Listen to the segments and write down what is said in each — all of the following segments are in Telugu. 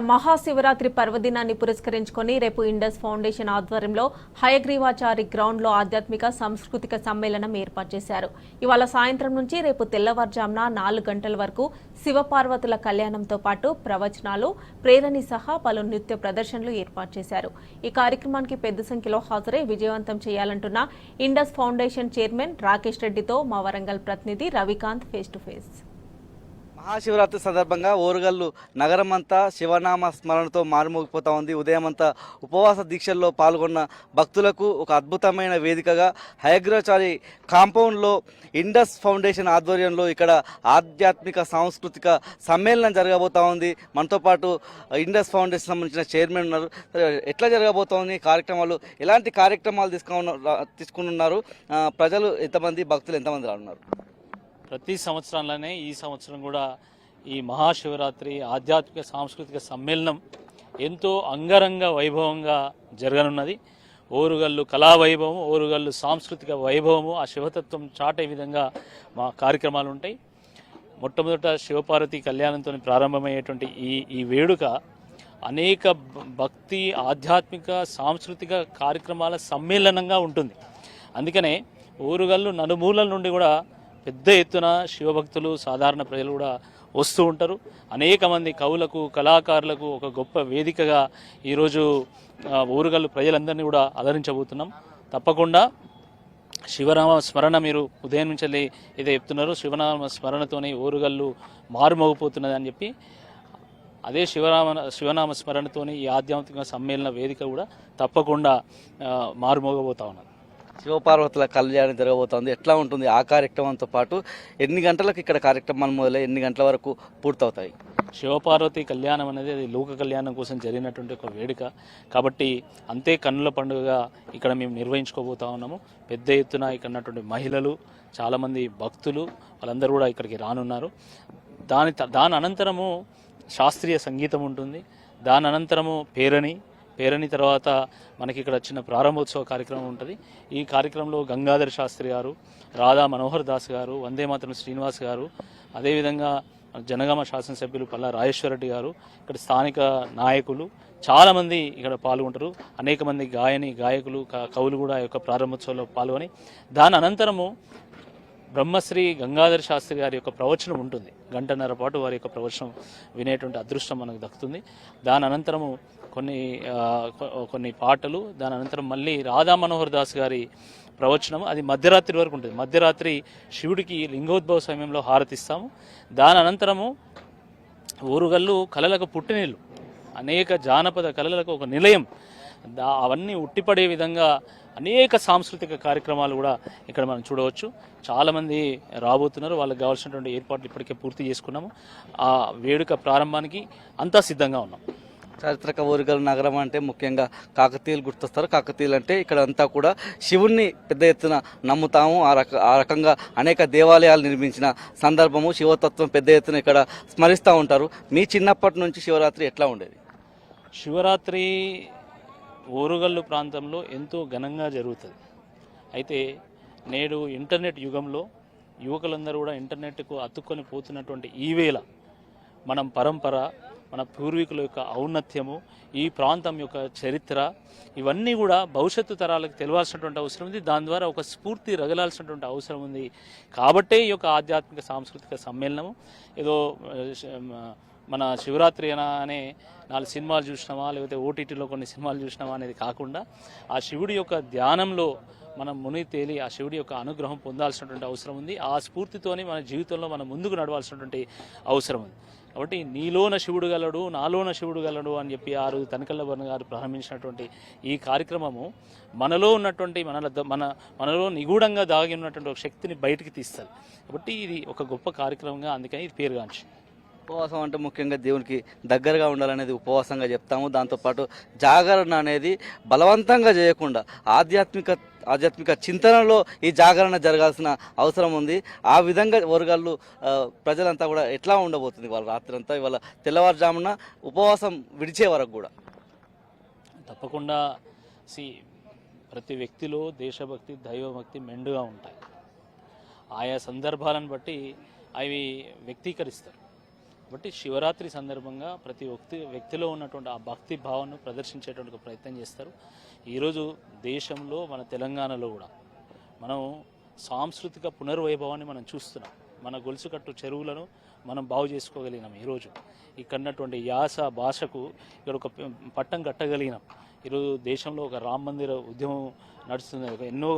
మహాశివరాత్రి పర్వదినాన్ని పురస్కరించుకొని రేపు ఇండస్ ఫౌండేషన్ ఆధ్వర్యంలో హయగ్రీవాచారి గ్రౌండ్లో ఆధ్యాత్మిక సాంస్కృతిక సమ్మేళనం ఏర్పాటు చేశారు. ఇవాళ సాయంత్రం నుంచి రేపు తెల్లవారుజామున 4 గంటల వరకు శివపార్వతుల కళ్యాణంతో పాటు ప్రవచనాలు, ప్రేరణి సహా పలు నృత్య ప్రదర్శనలు ఏర్పాటు చేశారు. ఈ కార్యక్రమానికి పెద్ద సంఖ్యలో హాజరై విజయవంతం చేయాలంటున్న ఇండస్ ఫౌండేషన్ చైర్మన్ రాకేష్ రెడ్డితో మా వరంగల్ ప్రతినిధి Ravikant face to face. Mahashivratri సందర్భంగా ఓరుగల్లు నగరమంతా శివనామ స్మరణతో మారుమోగిపోతా ఉంది. ఉదయమంతా ఉపవాస దీక్షల్లో పాల్గొన్న భక్తులకు ఒక అద్భుతమైన వేదికగా హయగ్రీవాచారి కాంపౌండ్లో ఇండస్ ఫౌండేషన్ ఆధ్వర్యంలో ఇక్కడ ఆధ్యాత్మిక సాంస్కృతిక సమ్మేళనం జరగబోతా ఉంది. మనతో పాటు ఇండస్ ఫౌండేషన్ సంబంధించిన చైర్మన్ ఉన్నారు. ఎట్లా జరగబోతోంది కార్యక్రమాలు, ఎలాంటి కార్యక్రమాలు తీసుకున్నారు, ప్రజలు ఎంతమంది, భక్తులు ఎంతమంది రానున్నారు? ప్రతి సంవత్సరంలోనే ఈ సంవత్సరం కూడా ఈ మహాశివరాత్రి ఆధ్యాత్మిక సాంస్కృతిక సమ్మేళనం ఎంతో అంగరంగ వైభవంగా జరగనున్నది. ఓరుగల్లు కళా వైభవం, ఓరుగల్లు సాంస్కృతిక వైభవము, ఆ శివతత్వం చాటే విధంగా మా కార్యక్రమాలు ఉంటాయి. మొట్టమొదట శివపార్వతి కళ్యాణంతో ప్రారంభమయ్యేటువంటి ఈ వేడుక అనేక భక్తి, ఆధ్యాత్మిక, సాంస్కృతిక కార్యక్రమాల సమ్మేళనంగా ఉంటుంది. అందుకనే ఓరుగల్లు నలుమూలల నుండి కూడా పెద్ద ఎత్తున శివభక్తులు, సాధారణ ప్రజలు కూడా వస్తూ ఉంటారు. అనేక మంది కవులకు, కళాకారులకు ఒక గొప్ప వేదికగా ఈరోజు ఓరుగల్లు ప్రజలందరినీ కూడా ఆదరించబోతున్నాం. తప్పకుండా శివనామ స్మరణ మీరు ఉదయం నుంచి ఇదే చెప్తున్నారు. శివనామ స్మరణతోనే ఓరుగల్లు మారుమోగిపోతున్నది అని చెప్పి అదే శివనామ స్మరణతోనే ఈ ఆధ్యాత్మిక సమ్మేళన వేదిక కూడా తప్పకుండా మారుమోగబోతా ఉన్నది. శివపార్వతుల కళ్యాణం జరగబోతోంది. ఎట్లా ఉంటుంది ఆ కార్యక్రమంతో పాటు ఎన్ని గంటలకు ఇక్కడ కార్యక్రమాలు మొదలై ఎన్ని గంటల వరకు పూర్తవుతాయి? శివపార్వతి కళ్యాణం అనేది అది లోక కళ్యాణం కోసం జరిగినటువంటి ఒక వేడుక కాబట్టి అంతే కన్నుల పండుగగా ఇక్కడ మేము నిర్వహించుకోబోతా ఉన్నాము. పెద్ద ఎత్తున ఇక్కడ ఉన్నటువంటి మహిళలు, చాలామంది భక్తులు వాళ్ళందరూ కూడా ఇక్కడికి రానున్నారు. దాని అనంతరము శాస్త్రీయ సంగీతం ఉంటుంది. దాని అనంతరము పేరణి తర్వాత మనకి ఇక్కడ చిన్న ప్రారంభోత్సవ కార్యక్రమం ఉంటుంది. ఈ కార్యక్రమంలో గంగాధర్ శాస్త్రి గారు, రాధా మనోహర్ దాస్ గారు, వందే మాతరం శ్రీనివాస్ గారు, అదేవిధంగా జనగామ శాసనసభ్యులు పల్లా రాజేశ్వరరెడ్డి గారు, ఇక్కడ స్థానిక నాయకులు చాలామంది ఇక్కడ పాల్గొంటారు. అనేక మంది గాయకులు, కవులు కూడా ఈ యొక్క ప్రారంభోత్సవంలో పాల్గొని దాని అనంతరము బ్రహ్మశ్రీ గంగాధర్ శాస్త్రి గారి యొక్క ప్రవచనం ఉంటుంది. గంటన్నర పాటు వారి యొక్క ప్రవచనం వినేటువంటి అదృష్టం మనకు దక్కుతుంది. దాని అనంతరము కొన్ని పాటలు, దాని అనంతరం మళ్ళీ రాధా మనోహర్ దాస్ గారి ప్రవచనం, అది మధ్యరాత్రి వరకు ఉంటుంది. మధ్యరాత్రి శివుడికి లింగోద్భవ సమయంలో హారతిస్తాము. దాని అనంతరము ఓరుగల్లు కళలకు పుట్టినిల్లు, అనేక జానపద కళలకు ఒక నిలయం, అవన్నీ ఉట్టిపడే విధంగా అనేక సాంస్కృతిక కార్యక్రమాలు కూడా ఇక్కడ మనం చూడవచ్చు. చాలామంది రాబోతున్నారు. వాళ్ళకి కావాల్సినటువంటి ఏర్పాట్లు ఇప్పటికే పూర్తి చేసుకున్నాము. ఆ వేడుక ప్రారంభానికి అంతా సిద్ధంగా ఉన్నాం. చారిత్రక ఓరుగల్లు నగరం అంటే ముఖ్యంగా కాకతీయులు గుర్తొస్తారు. కాకతీయులు అంటే ఇక్కడ అంతా కూడా శివుణ్ణి పెద్ద ఎత్తున నమ్ముతాము. ఆ రకంగా అనేక దేవాలయాలు నిర్మించిన సందర్భము, శివతత్వం పెద్ద ఎత్తున ఇక్కడ స్మరిస్తూ ఉంటారు. మీ చిన్నప్పటి నుంచి శివరాత్రి ఎట్లా ఉండేది? శివరాత్రి ఓరుగల్లు ప్రాంతంలో ఎంతో ఘనంగా జరుగుతుంది. అయితే నేడు ఇంటర్నెట్ యుగంలో యువకులందరూ కూడా ఇంటర్నెట్కు అతుక్కొని పోతున్నటువంటి ఈ వేళ మనం పరంపర, మన పూర్వీకుల యొక్క ఔన్నత్యము, ఈ ప్రాంతం యొక్క చరిత్ర, ఇవన్నీ కూడా భవిష్యత్తు తరాలకు తెలియాల్సినటువంటి అవసరం ఉంది. దాని ద్వారా ఒక స్ఫూర్తి రగలాల్సినటువంటి అవసరం ఉంది. కాబట్టే ఈ యొక్క ఆధ్యాత్మిక సాంస్కృతిక సమ్మేళనము ఏదో మన శివరాత్రి అనే 4 సినిమాలు చూసినామా, లేకపోతే ఓటీటీలో కొన్ని సినిమాలు చూసినామా అనేది కాకుండా ఆ శివుడి యొక్క ధ్యానంలో మనం మునిగి తేలి ఆ శివుడి యొక్క అనుగ్రహం పొందాల్సినటువంటి అవసరం ఉంది. ఆ స్ఫూర్తితోని మన జీవితంలో మనం ముందుకు నడవాల్సినటువంటి అవసరం ఉంది. కాబట్టి నీలోన శివుడు గలడు, నాలోన శివుడు గలడు అని చెప్పి ఆ రోజు తనికెళ్ళ వర్ణ గారు ప్రారంభించినటువంటి ఈ కార్యక్రమము మనలో ఉన్నటువంటి మనలో నిగూఢంగా దాగి ఉన్నటువంటి ఒక శక్తిని బయటికి తీస్తుంది. కాబట్టి ఇది ఒక గొప్ప కార్యక్రమంగా అందుకని ఇది పేరుగాంచి. ఉపవాసం అంటే ముఖ్యంగా దేవునికి దగ్గరగా ఉండాలనేది ఉపవాసంగా చెప్తాము. దాంతోపాటు జాగరణ అనేది బలవంతంగా చేయకుండా ఆధ్యాత్మిక చింతనలో ఈ జాగరణ జరగాల్సిన అవసరం ఉంది. ఆ విధంగా ఓరుగల్లు ప్రజలంతా కూడా ఎట్లా ఉండబోతుంది వాళ్ళ రాత్రి అంతా, ఇవాళ తెల్లవారుజామున ఉపవాసం విడిచే వరకు కూడా? తప్పకుండా ప్రతి వ్యక్తిలో దేశభక్తి, దైవభక్తి మెండుగా ఉంటాయి. ఆయా సందర్భాలను బట్టి అవి వ్యక్తీకరిస్తారు. కాబట్టి శివరాత్రి సందర్భంగా ప్రతి వ్యక్తిలో ఉన్నటువంటి ఆ భక్తి భావనను ప్రదర్శించేటువంటి ఒక ప్రయత్నం చేస్తారు. ఈరోజు దేశంలో మన తెలంగాణలో కూడా మనం సాంస్కృతిక పునర్వైభవాన్ని మనం చూస్తున్నాం. మన గొలుసుకట్టు చెరువులను మనం బాగు చేసుకోగలిగినాం. ఈరోజు ఇక్కడ ఉన్నటువంటి యాస భాషకు ఇక్కడ ఒక పట్టం కట్టగలిగినాం. ఈరోజు దేశంలో ఒక రామ మందిర ఉద్యమం నడుస్తుంది. ఎన్నో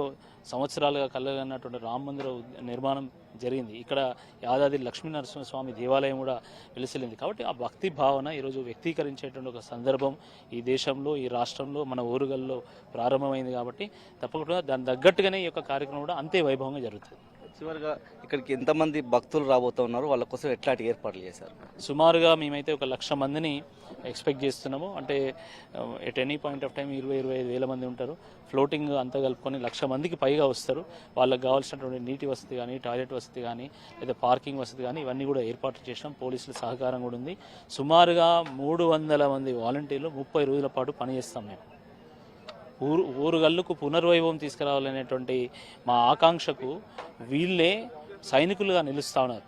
సంవత్సరాలుగా కలగన్నటువంటి రామ మందిర నిర్మాణం జరిగింది. ఇక్కడ యాదాద్రి లక్ష్మీనరసింహస్వామి దేవాలయం కూడా వెలిసిల్లింది. కాబట్టి ఆ భక్తి భావన ఈరోజు వ్యక్తీకరించేటువంటి ఒక సందర్భం ఈ దేశంలో, ఈ రాష్ట్రంలో, మన ఊరుగల్లో ప్రారంభమైంది. కాబట్టి తప్పకుండా దాని తగ్గట్టుగానే ఈ యొక్క కార్యక్రమం కూడా అంతే వైభవంగా జరుగుతుంది. చివరిగా ఇక్కడికి ఎంతమంది భక్తులు రాబోతున్నారు, వాళ్ళ కోసం ఎట్లాంటి ఏర్పాట్లు చేశారు? సుమారుగా మేమైతే 1,00,000 మందిని ఎక్స్పెక్ట్ చేస్తున్నాము. అంటే at any point of time 20-25 వేల మంది ఉంటారు. ఫ్లోటింగ్ అంతా కలుపుకొని 1,00,000 మందికి పైగా వస్తారు. వాళ్ళకి కావాల్సినటువంటి నీటి వసతి కానీ, టాయిలెట్ వసతి కానీ, లేదా పార్కింగ్ వసతి కానీ ఇవన్నీ కూడా ఏర్పాట్లు చేసినాం. పోలీసుల సహకారం కూడా ఉంది. సుమారుగా 300 మంది వాలంటీర్లు 30 రోజుల పాటు పనిచేస్తాం మేము. ఊరుగల్లుకు పునర్వైభవం తీసుకురావాలనేటువంటి మా ఆకాంక్షకు వీళ్ళే సైనికులుగా నిలుస్తూ ఉన్నారు.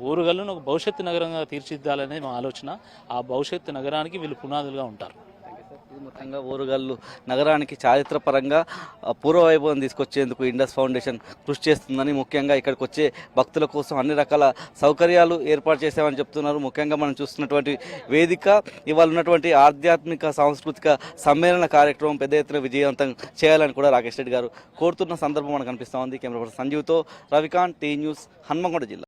ఊరుగల్లును ఒక భవిష్యత్తు నగరంగా తీర్చిదిద్దాలనేది మా ఆలోచన. ఆ భవిష్యత్తు నగరానికి వీళ్ళు పునాదులుగా ఉంటారు. మొత్తంగా ఓరుగల్లు నగరానికి చారిత్రపరంగా పూర్వవైభవం తీసుకొచ్చేందుకు ఇండస్ ఫౌండేషన్ కృషి చేస్తుందని, ముఖ్యంగా ఇక్కడికి వచ్చే భక్తుల కోసం అన్ని రకాల సౌకర్యాలు ఏర్పాటు చేసామని చెప్తున్నారు. ముఖ్యంగా మనం చూస్తున్నటువంటి వేదిక ఇవాళ ఉన్నటువంటి ఆధ్యాత్మిక సాంస్కృతిక సమ్మేళన కార్యక్రమం పెద్ద ఎత్తున విజయవంతం చేయాలని కూడా రాకేష్ రెడ్డి గారు కోరుతున్న సందర్భం మనకు కనిపిస్తూ ఉంది. కెమెరా పర్సన్ సంజీవ్తో రవికాంత్, టీ న్యూస్, హన్మకొండ జిల్లా.